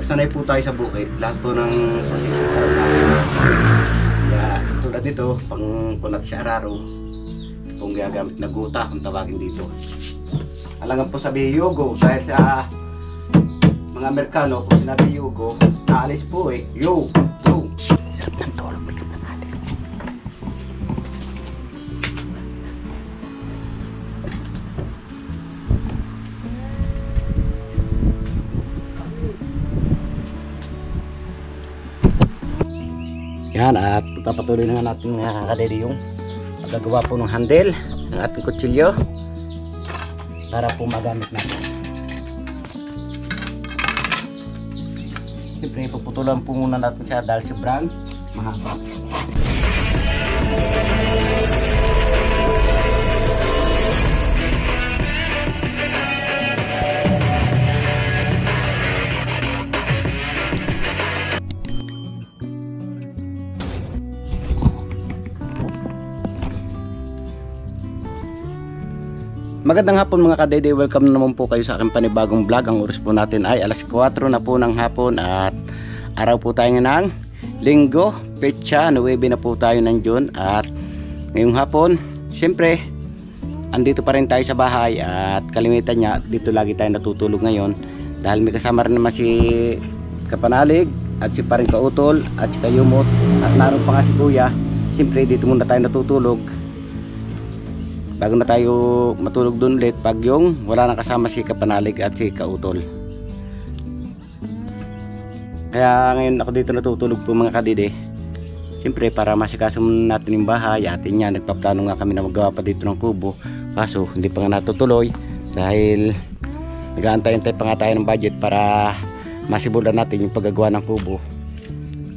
sanay po tayo sa bukid, lahat po ng proseso para natin. Kaya tulad nito, pang kunat sa araro, ito pong gagamit na guta kung tawagin dito. Alangan po sabi yugo, dahil sa mga Amerikano, kung sinabi yugo, naalis po eh, yo. Sarap ng tulog mo dito natin. Yan, at papatuloy na nga natin mga kadede yung pagagawa po ng handle ng ating kutsilyo para po magamit natin. Siyempre puputulan po muna natin siya dahil sobrang mahaba. Magandang hapon mga kadede, welcome naman po kayo sa aking panibagong vlog. Ang oras po natin ay alas 4 na po ng hapon at araw po tayo ng linggo, petsa 9 na po tayo nandiyon. At ngayong hapon, syempre andito pa rin tayo sa bahay at kalimitan niya dito lagi tayo natutulog ngayon dahil may kasama rin naman si Kapanalig at si Paring Kautol at si Kayumot at naroon pa nga si Kuya. Syempre dito muna tayo natutulog bago na tayo matulog doon ulit pag yung wala nang kasama si Kapanalig at si Kautol. Kaya ngayon ako dito natutulog po mga kadide. Siyempre para masikaso natin yung bahay atin yan. Nagpaplano nga kami na magawa pa dito ng kubo, kaso hindi pa nga natutuloy dahil nag-aantay-antay pa nga tayo ng budget para masibulan natin yung paggagawa ng kubo.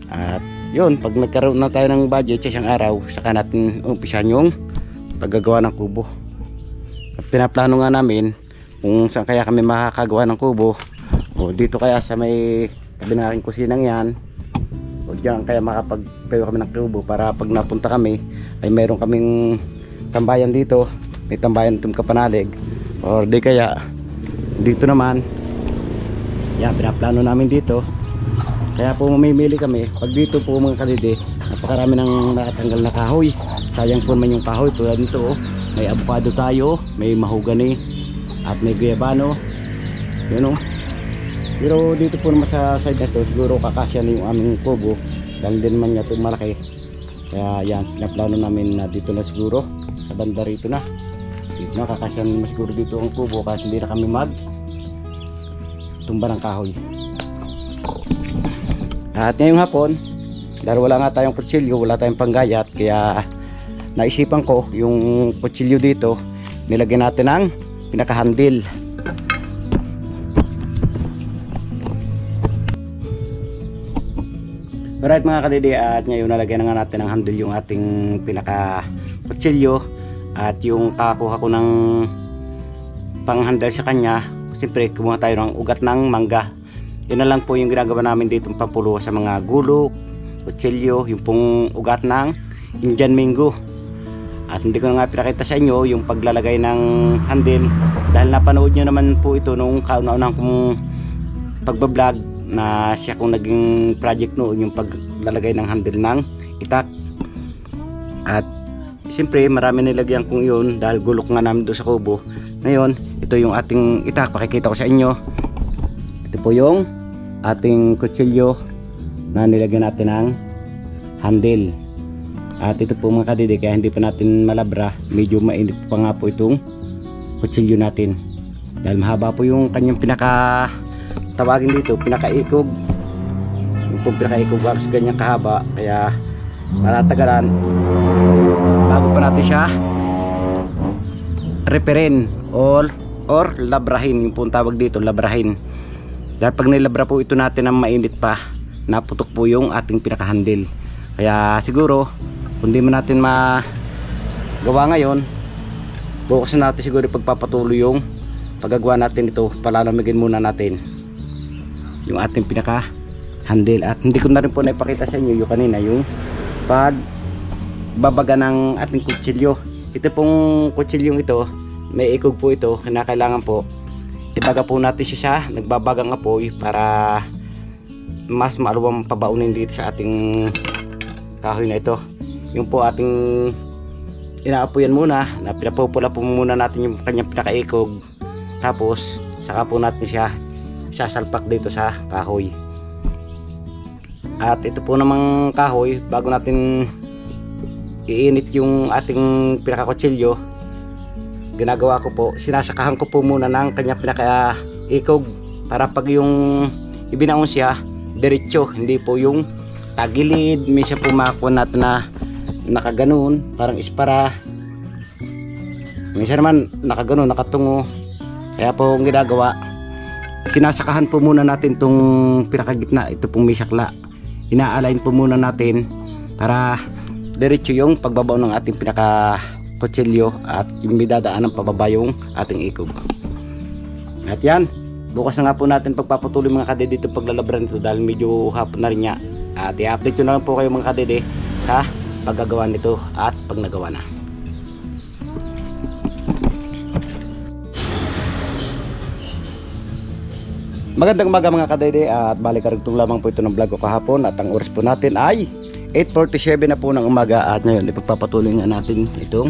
At yun, pag nagkaroon na tayo ng budget sa isang araw, saka natin umpisan yung paggagawa ng kubo. At pinaplano nga namin kung saan kaya kami makakagawa ng kubo, o dito kaya sa may tabi ng aking kusinang yan, o diyan kaya makapagtayo kami ng kubo para pag napunta kami ay mayroon kaming tambayan dito, may tambayan itong Kapanalig, or di kaya dito naman yan, pinaplano namin dito. Kaya po mamimili kami pag dito po mga kadide, napakarami ng nakatanggal na kahoy. Sayang po naman yung kahoy tulad nito, may avocado tayo, may mahogany at may guyabano, yun o. Pero dito po naman sa side na ito siguro kakasya na yung aming kubo dahil din naman niya itong malaki. Kaya yan, pinaplano namin na dito na siguro sa banda rito na, dito na kakasya naman siguro dito ang kubo kahit hindi na kami mag tumba ng kahoy. At ngayong hapon, dahil wala nga tayong kutsilyo, wala tayong panggayat, kaya naisipan ko yung kutsilyo dito nilagyan natin ng pinaka-handle. Alright mga kadede, at ngayon nalagyan na nga natin ng handle yung ating pinaka-kutsilyo. At yung kakuha ko ng pang-handle sa kanya, siyempre kumuha tayo ng ugat ng mangga. Yun na lang po yung ginagawa namin dito pampuluwa sa mga gulok, kutsilyo, yung pong ugat ng Indian Mango. At hindi ko na nga pinakita sa inyo yung paglalagay ng handle dahil napanood nyo naman po ito nung kauna-unang kong pagbablog na siya kung naging project noon, yung paglalagay ng handle ng itak. At siyempre marami nilagyan kong yun dahil gulok nga namin doon sa kubo. Ngayon ito yung ating itak, pakikita ko sa inyo. Ito po yung ating kutsilyo na nilagyan natin ng handle. At ito po mga kadide, kaya hindi pa natin malabra, medyo mainit pa nga po itong kutsilyo natin dahil mahaba po yung kanyang pinaka tawagin dito, pinaka-ikog. Yung pong pinaka-ikog halos ganyan kahaba, kaya matatagalan bago pa natin siya reperin or labrahin, yung pong tawag dito, labrahin. Dahil pag nilabra po ito natin ng mainit pa, naputok po yung ating pinaka-handle. Kaya siguro kung di man natin magawa ngayon, bukas na natin siguro pagpapatuloy yung paggagawa natin ito. Palalamigin muna natin yung ating pinaka handle. At hindi ko na rin po naipakita sa inyo yung kanina, yung pagbabaga ng ating kutsilyo. Ito pong kutsilyong ito, may ikog po ito, kinakailangan po ibaga po natin siya sa nagbabagang apoy para mas maluwang pabaunin dito sa ating kahoy na ito. Yung po ating inaapuyan muna, na pinapupula po muna natin yung kanyang pinakaikog, tapos saka po natin siya isasalpak dito sa kahoy. At ito po namang kahoy, bago natin iinit yung ating pinakakutsilyo, ginagawa ko po, sinasakahan ko po muna ng kanyang pinakaikog para pag yung ibinaon siya diretso, hindi po yung tagilid. Minsan po makakuha natin na nakaganon, parang ispara, minsan naman nakaganon, nakatungo. Kaya po ang ginagawa, sinasakahan po muna natin tong pinakagitna, ito pong may sakla, ina-align po muna natin para diretso yung pagbabaw ng ating pinaka kutsilyo at yung may dadaan ng pababa yung ating ikog. At yan, bukas na nga po natin pagpapatuloy mga kadede dito paglalabran nito dahil medyo hapon na rin niya. At i-update ko na lang po kayo mga kadede sa paggagawa nito at pag nagawa na. Magandang umaga mga kadede, at balikarugtong lamang po ito ng vlog ko kahapon, at ang oras po natin ay 8:47 na po ng umaga. At ngayon ipagpapatuloy nga natin itong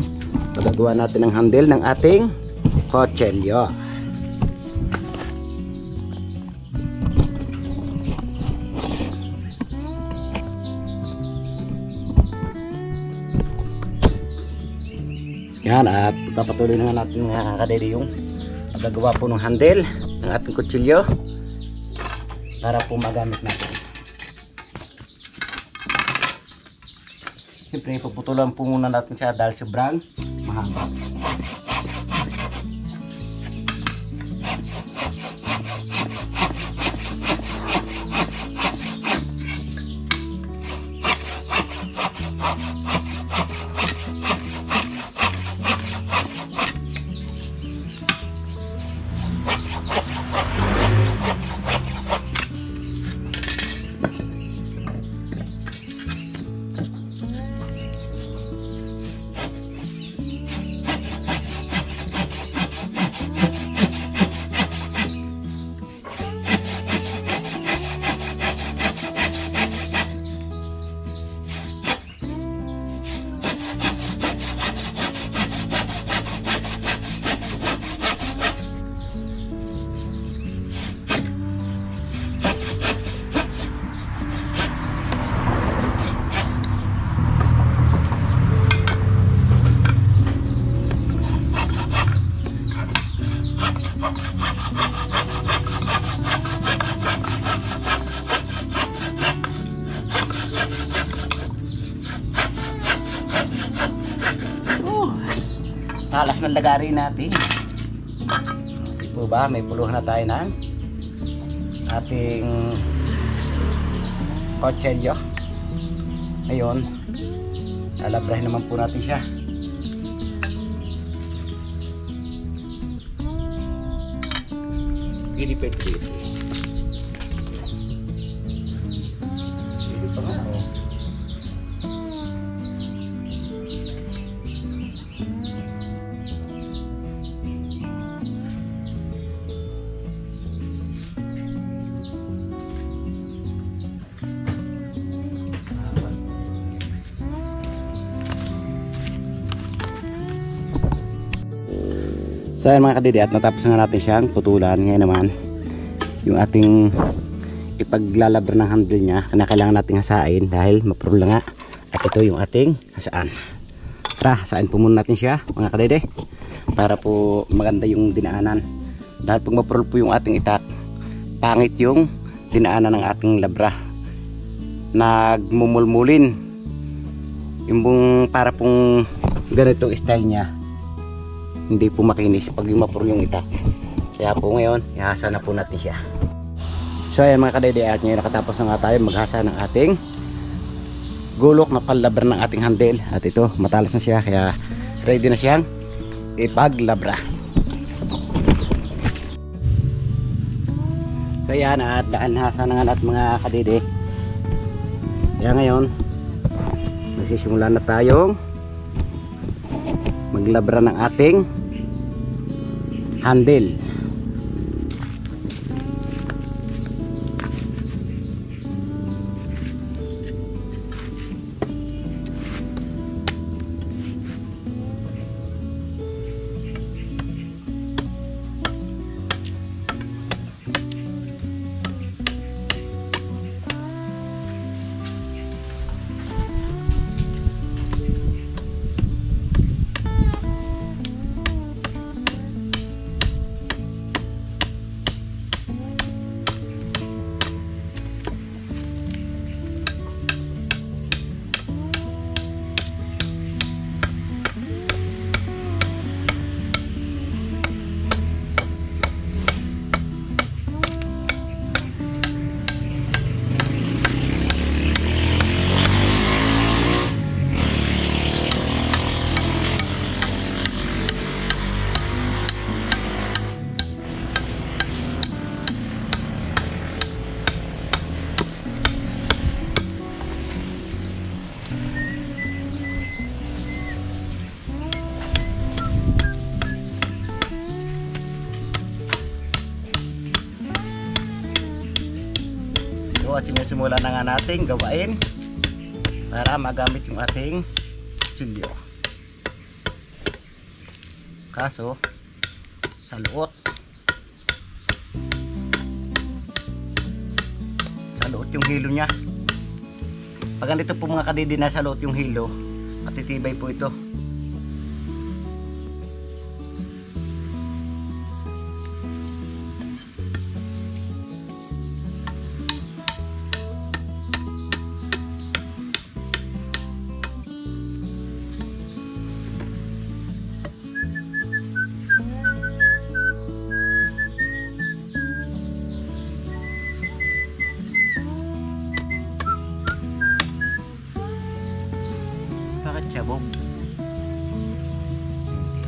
paggagawa natin ng handle ng ating kutsilyo. Yan, at papatuloy na natin mga kadede yung paggagawa po ng handle ng ating kutsilyo para po magamit natin. Siyempre puputulan po muna natin siya dahil sobrang mahaba. Talas ng lagari natin. Di po ba? May puluhan na tayo ng ating kutsilyo. Ngayon, lalabrahin naman po natin siya. Gilipet dito. Dito pa nga, oh. So ayan mga kadede, at natapos na natin siyang putulan. Ngayon naman yung ating ipaglalabra ng handle nya, kailangan natin hasain dahil mapurol nga. At ito yung ating hasaan. Tara, hasain po muna natin siya mga kadede para po maganda yung dinaanan. Dahil pag mapurol po yung ating itak, pangit yung dinaanan ng ating labra, nagmumulmulin yung para pong ganitong style nya, hindi po makinis pag yung mapurol yung itak. Kaya po ngayon ihasa na po natin siya. So ayan mga kadede, at ngayon nakatapos na nga tayo maghasa ng ating gulok na panlabra ng ating handle. At ito matalas na siya, kaya ready na siyang ipaglabra. So ayan, at hasa na nga natin mga kadede. Kaya ngayon magsisimula na tayong maglabra ng ating handle. po at sinisimula na nga nating gawain para magamit yung ating kutsilyo. Kaso sa luot yung hilo nya. Pag ganito po mga kadidi, nasa luot yung hilo, matitibay po ito. Bakit siya, Bob? Hindi,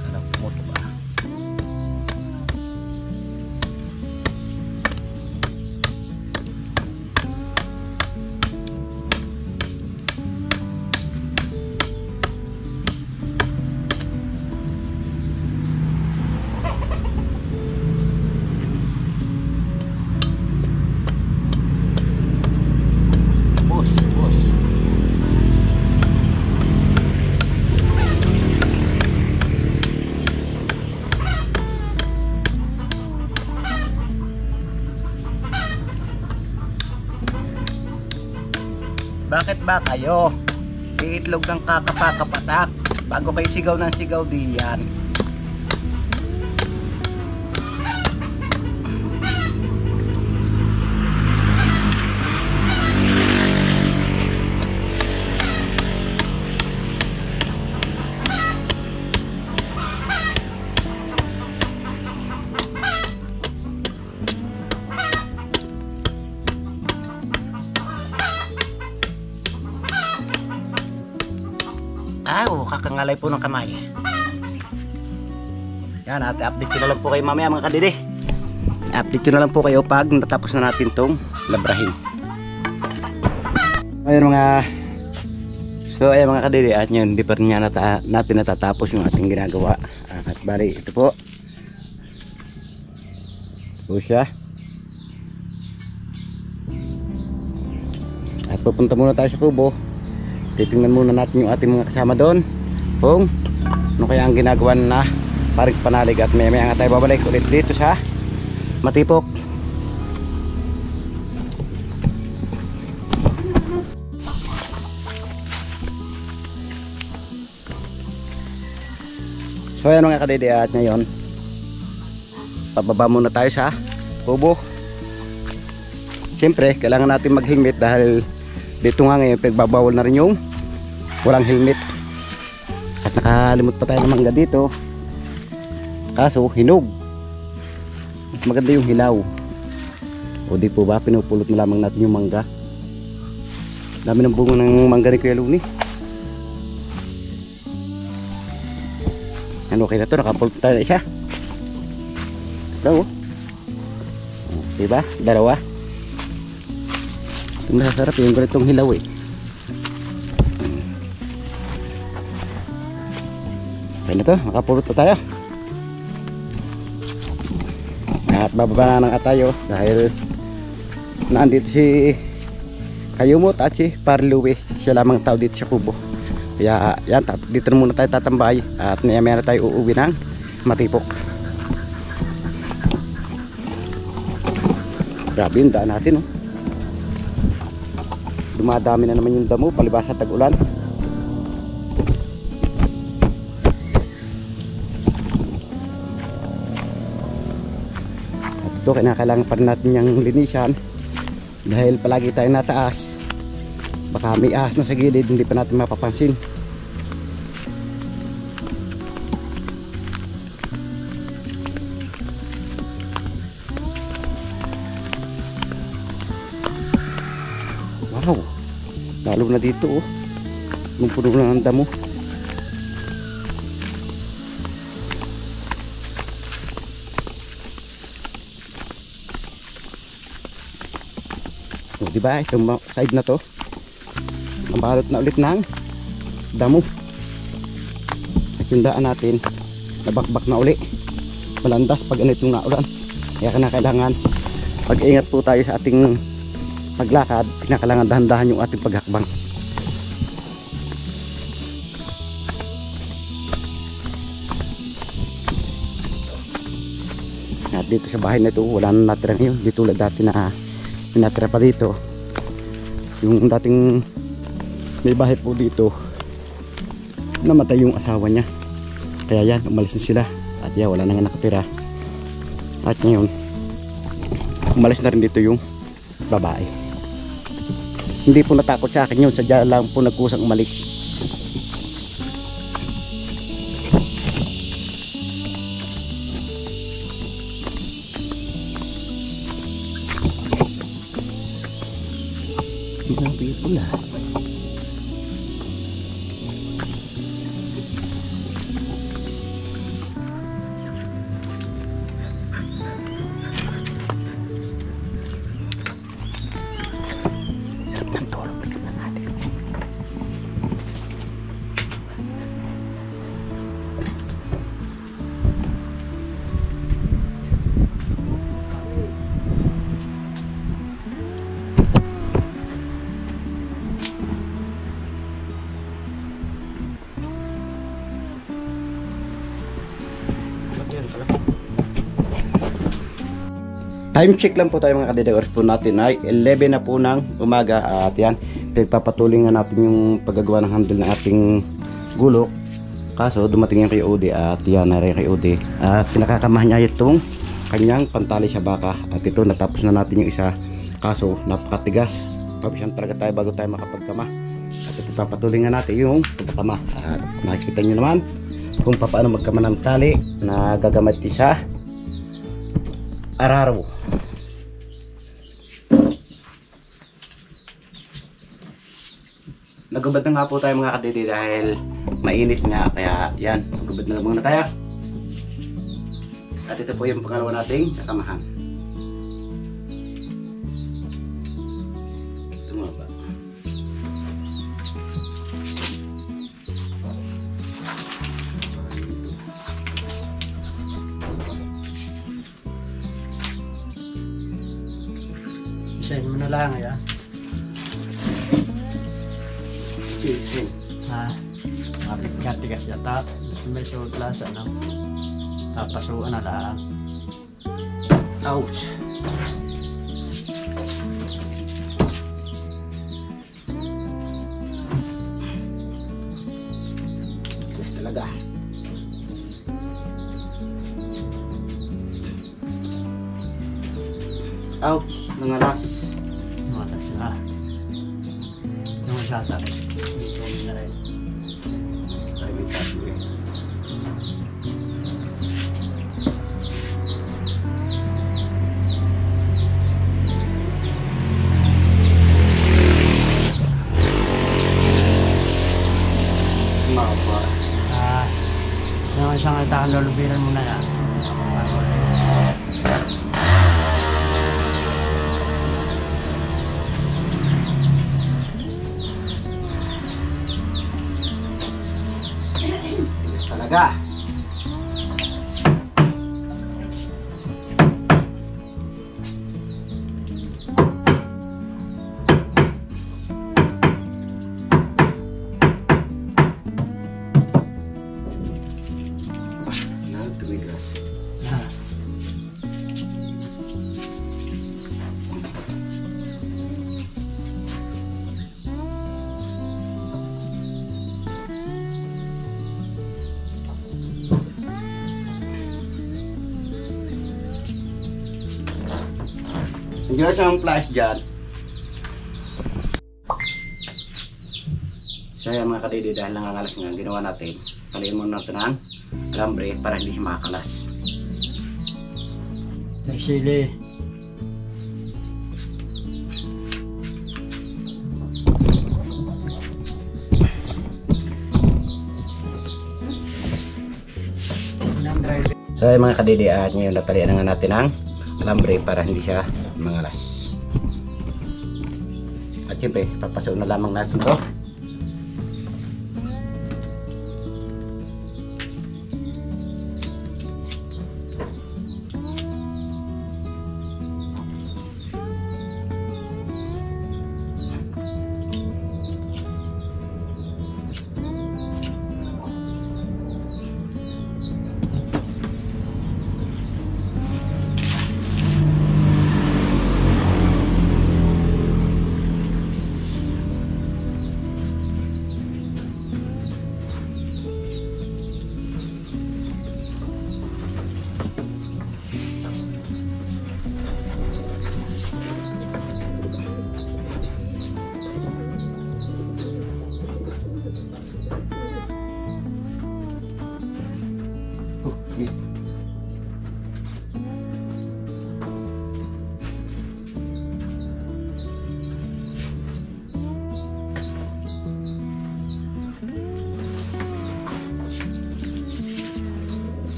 akala ko pumoto ba? Bakit ba kayo iitlog ng kakapakapatak bago kayo sigaw ng sigaw diyan? Kakangalay po ng kamay. Yan, update ko na lang po kayo mamaya mga kadidi. Update ko na lang po kayo pag natapos na natin tong labrahin. Ayun mga kadidi, at yun, hindi pa rin natin natatapos yung ating ginagawa. At bali, ito po siya. At pupunta muna tayo sa kubo. Titingnan muna natin yung ating mga kasama doon kung ano kaya ang ginagawa na paring panalig, at maya nga tayo babalik ulit dito sa Matipok. So ayan mga kadidi, at ngayon pababa muna tayo sa kubo. Siyempre kailangan natin maghingmit dahil dito nga ngayon pagbabawal na rin yung walang helmet. At nakalimot pa tayo ng mangga dito, kaso hinog. Maganda yung hilaw. O di po ba, pinupulot na lamang natin yung mangga. Dami ng bunga ng mangga ni Kuya Luni. Ano, okay na to, nakapulot tayo na isa. Ito, diba? Dalawa. Ito masasarap yung ganitong hilaw eh. Okay na to, makapulot na tayo. At bababa na nga tayo dahil naandito si Kayumot at si Parluwi. Siya lamang tao dito sa kubo. Kaya yan, dito na muna tayo tatambay at maya na tayo uuwi ng Matipok. Grabe yung daan natin, oh. Dumadami na naman yung damo palibasa tag-ulan. Ito, kailangan pa rin natin yung linisan dahil palagi tayo nataas, baka may ahas na sa gilid, hindi pa natin mapapansin. Wow, lalo na dito, oh, nung puno na ng damo. O, diba itong side na to nabalot na ulit ng damo, at yung daan natin nabakbak na uli, malandas pag ganitong naulan. Kaya kailangan pag-ingat po tayo sa ating maglakad, kinakailangan dahan-dahan yung ating paghakbang. At dito sa bahay na ito, wala na natira ngayon. Dito ulit dati na natira pa dito. Yung dating may bahay po dito, namatay yung asawa niya. Kaya yan, umalis na sila. At yan, wala na nga nakatira. At ngayon, umalis na rin dito yung babae. Hindi po natakot sa akin yun, sadya lang po nagkusang umalis. Grabe pula. Sarap ng tulog, tignan na natin. Time check lang po tayo mga kadede. Oras po natin ay 11 na po ng umaga. At yan, pagpapatuloy nga natin yung paggagawa ng handle ng ating gulok. Kaso dumating yung kay Ode at yan na rin kay Ode. At sinakakamahan niya itong kanyang pantali sa baka. At ito natapos na natin yung isa. Kaso napakatigas. Pabisan talaga tayo bago tayo makapagkama. At ipapatuloy nga natin yung pagkama. At nakikita nyo naman kung paano magkama ng tali na gagamit sa araro. Nagubad na nga po tayo mga kadede dahil mainit nga, kaya yan, nagubad na lang muna tayo. At ito po yung pangalawa nating nakamahan. Ito mga ba? Isahin mo na lang yan. Ha? Matigas yata. May suot lasa na. Papasuan na lang. Ouch! Yes talaga. Ouch! Nangalas. Matas na. Yung sata rin. Dito na rin. Tayo may tayo eh. Mapa. Yung isang itakan lulubiran mo na yan. Talaga. Tumigas. Hindi siyang flash dyan. So yan mga kadidi, dahil nangangalas nga, ginawa natin, paliin muna natin ang alambre para hindi siya makakalas. Nagsili. So yan mga kadidi, at ngayon napalian na nga natin ang alambre para hindi siya mangalas. At syempre, papasuon na lamang natin to.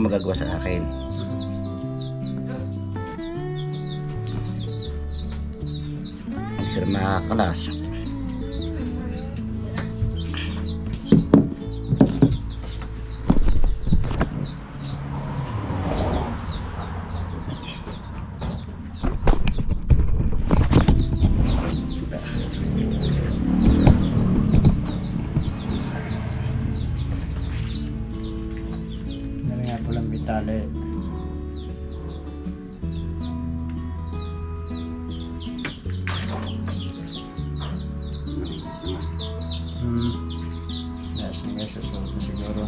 magagawa sa akin. Hindi ka rin makakalas. Pulang bitali. Sige, susunod na siguro.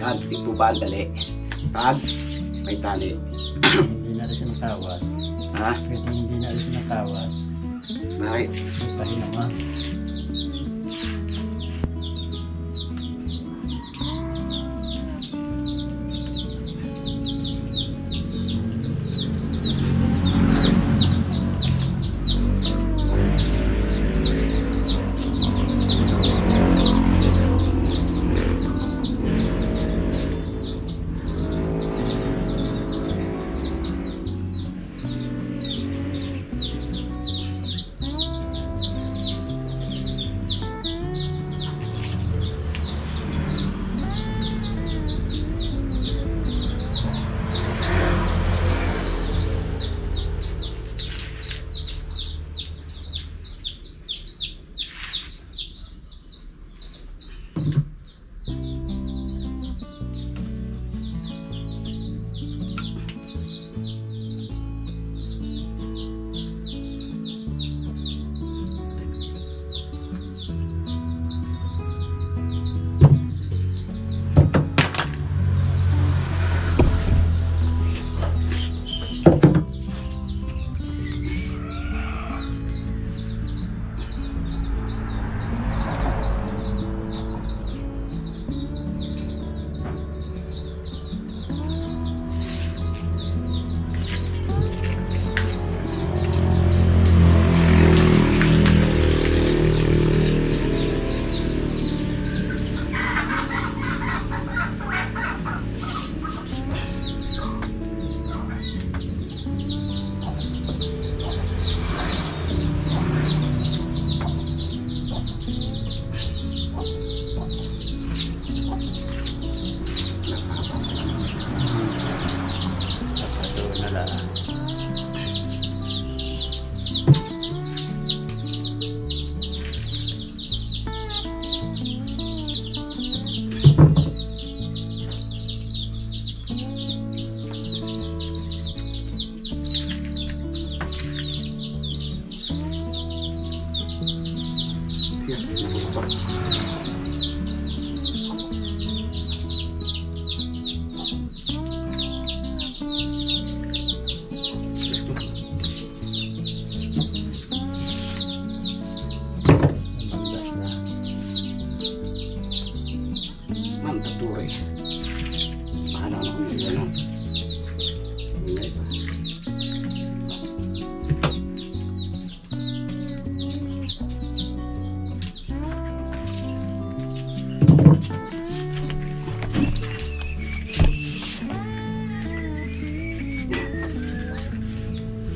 Yan, hindi po ba ang dali? Pag may tali. Hindi na rin siya natawad. Ha? Kahit hindi na rin siya natawad. Bakit? Pahinga ma.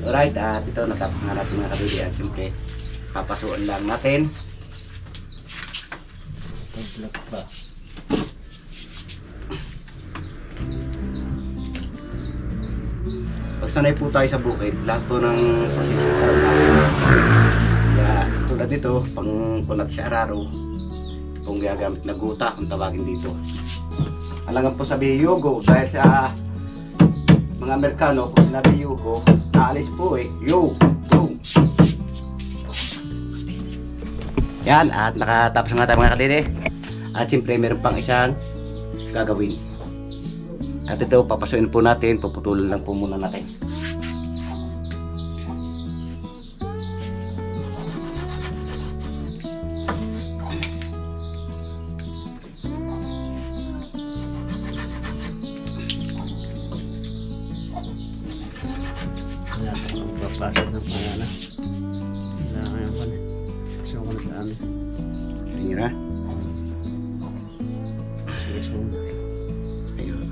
Alright, at ito natapos na natin mga kabili at siyempre papasuan lang natin. Taglag pa. sanay po tayo sa bukid, lahat po ng prosesyo alam natin. Kaya tulad dito, pang kunat si araro, ito pong gagamit na guta kung tawagin dito. Alangan po sabi yugo dahil sa mga Amerikano, kung sinabi yugo, naalis po yo. Yan, at nakatapos nga tayo mga kadede. At siyempre meron pang isang gagawin. At ito, papasuin po natin, puputulan lang po muna natin. Papasok ng pangalan. Kailangan yung pan. Pasok ko na sa amin. Sige na. Sige, so. Ayun.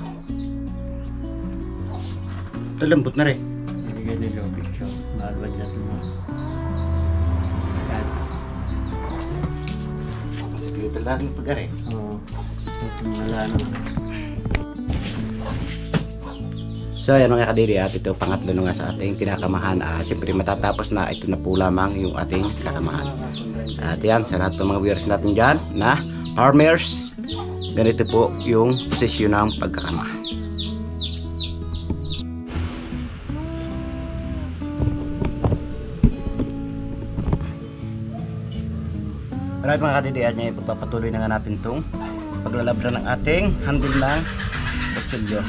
Ito lambot na rin. Naligay na yung picture. Malabad na ito mga. Yan. Sige, ito laging pag-ari. Oo. Ito mga lano. So ayan mga kadiri, at ito pangatlo na nga sa ating kinakamahan. Siyempre matatapos na, ito na po lamang yung ating kinakamahan. At yan, sa lahat ng mga viewers natin dyan na farmers, ganito po yung posisyon ng pagkakama. Alright mga kadiri, at ngayon pagpapatuloy na nga natin itong paglalabra ng ating handle ng kutsilyo.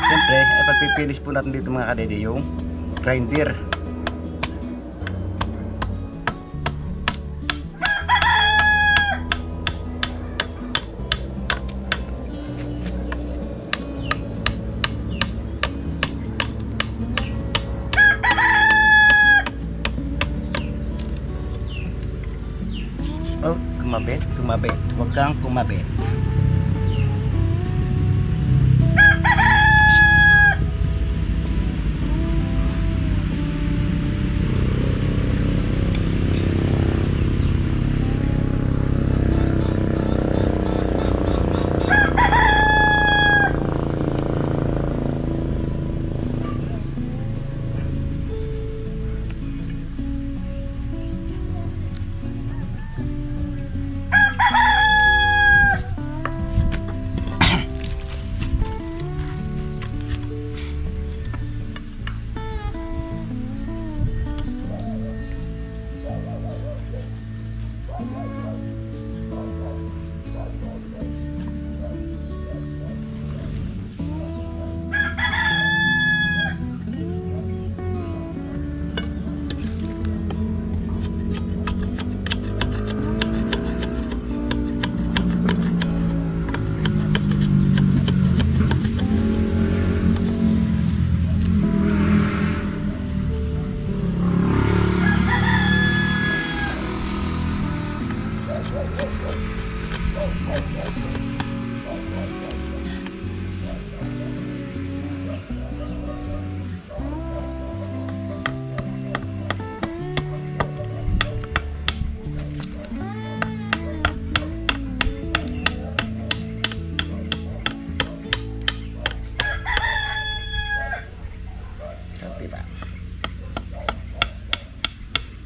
Siyempre, ay pagpipilis po natin dito mga kadede yung grinder. Oh, kumabit, kumabit. Huwag kang kumabit.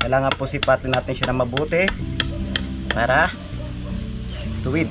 Kailangan po sipatin natin siya na mabuti para tuwid.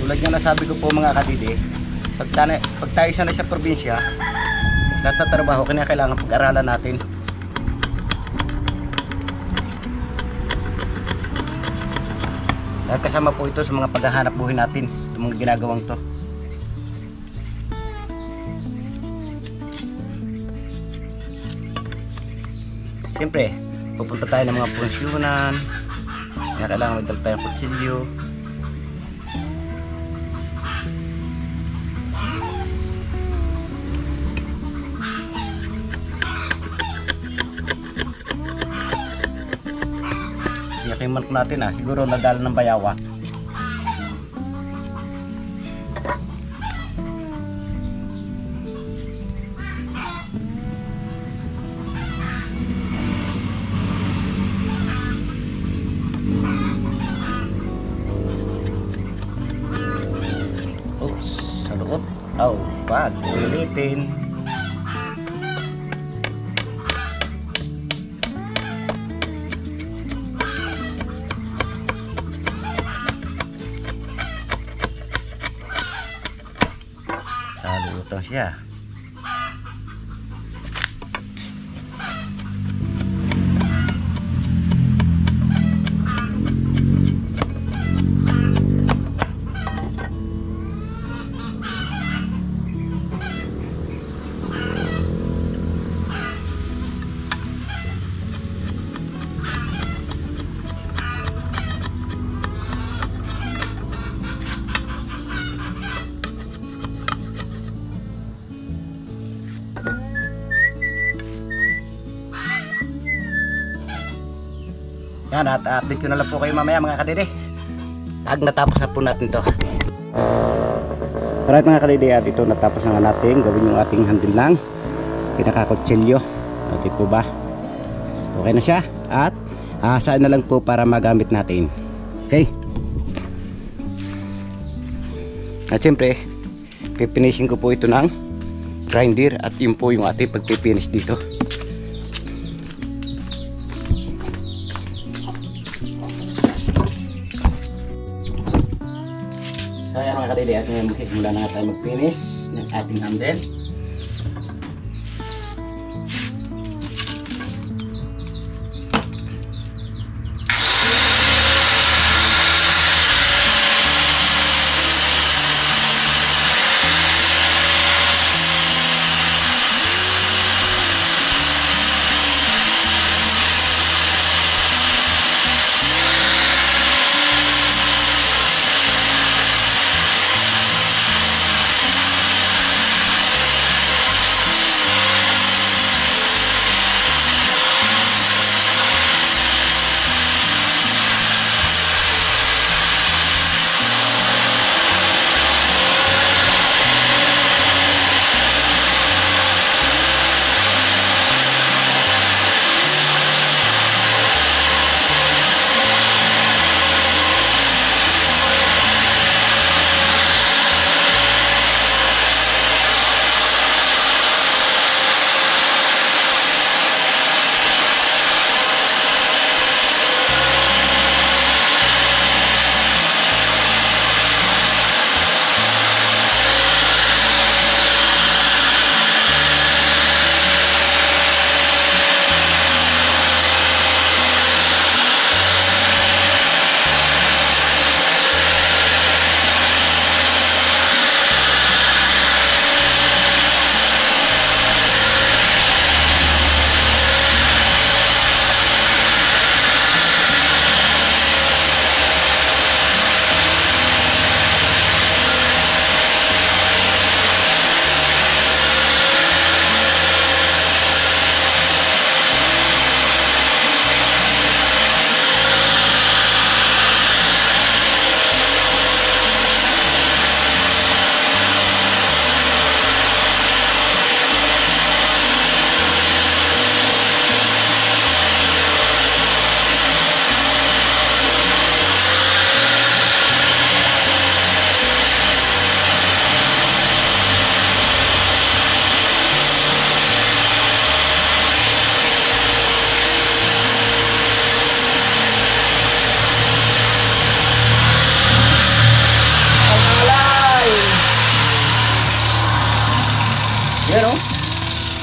Tulad nga nasabi ko po mga kadidi, pag tayo sanay sa probinsya, natatrabaho, kailangan pag-aralan natin. Dahil kasama po ito sa mga paghahanap buhay natin, itong mga ginagawang to. Siyempre, pupunta tayo ng mga pensyonan, kaya kailangan may dala tayong kutsilyo. Iyakin manok natin siguro nadala ng bayawa. Oops, sa loob. Oh, wag, ulitin. Salutang siya. Yan, at update ko na lang po kayo mamaya mga kadede pag natapos na po natin to. Alright mga kadede, at ito natapos na natin gawin yung ating handle ng pinakakutsilyo. At po ba, okay na siya at saan na lang po para magamit natin. Okay, at siyempre pipinishing ko po ito ng grinder at yun po yung ating pagpipinish dito. Kaya mga kadede, at ngayon magsimula na tayo mag-finish ng ating handle.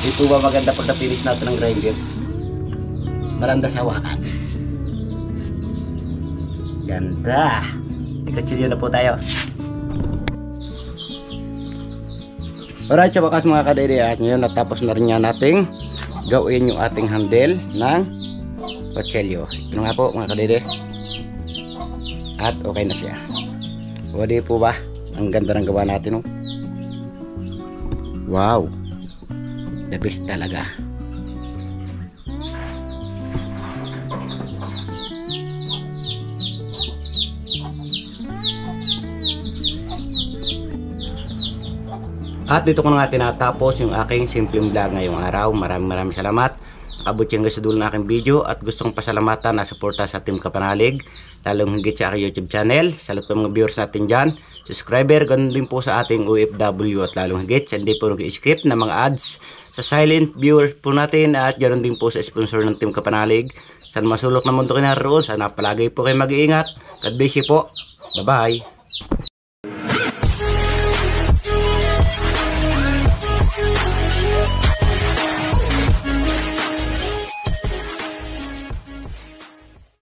Ito ba maganda pag na-finish natin ng grinder? Maranda sa hawakan. Ganda. Ikatsilyo na po tayo. Alright, sa wakas mga kadede, at ngayon natapos na rin nga nating gawin yung ating handle ng kutsilyo. Ito nga po mga kadede. At okay na siya. O di po ba? Ang ganda ng gawa natin, oh. Wow. The best talaga. At dito ko na nga tinatapos yung aking simpleng vlog ngayong araw. Maraming salamat. Abot yung sa dulo ng aking video at gustong pasalamatan na suporta sa Team Kapanalig, lalong higit sa aking YouTube channel, sa lahat ng mga viewers natin dyan, subscriber, ganun din po sa ating OFW at lalong higit sa hindi po nag-skip na mga ads sa silent viewers po natin at ganun din po sa sponsor ng Team Kapanalig. Sa masulok na mundo kinararoon, sana palagi po kayo mag-iingat. God bless you po. Bye bye.